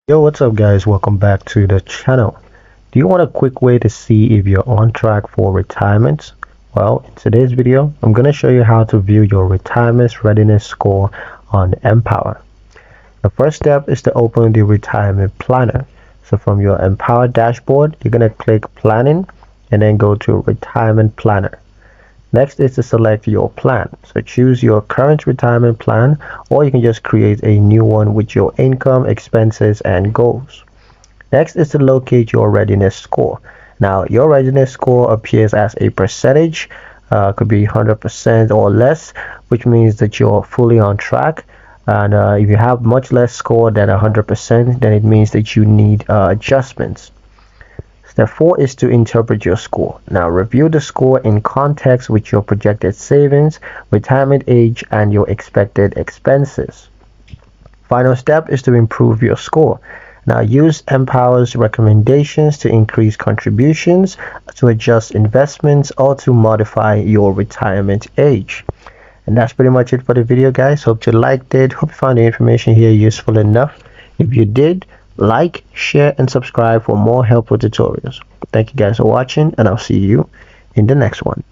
Yo, what's up guys? Welcome back to the channel. Do you want a quick way to see if you're on track for retirement? Well, in today's video, I'm going to show you how to view your retirement readiness score on Empower. The first step is to open the retirement planner. So from your Empower dashboard, you're going to click planning and then go to retirement planner. Next is to select your plan. So choose your current retirement plan, or you can just create a new one with your income, expenses, and goals. Next is to locate your readiness score. Now, your readiness score appears as a percentage, could be 100% or less, which means that you're fully on track. And if you have much less score than 100%, then it means that you need adjustments. Step 4 is to interpret your score. Now review the score in context with your projected savings, retirement age, and your expected expenses. Final step is to improve your score. Now use Empower's recommendations to increase contributions, to adjust investments, or to modify your retirement age. And that's pretty much it for the video, guys. Hope you liked it. Hope you found the information here useful enough. If you did, like, share, and subscribe for more helpful tutorials. Thank you guys for watching, and I'll see you in the next one.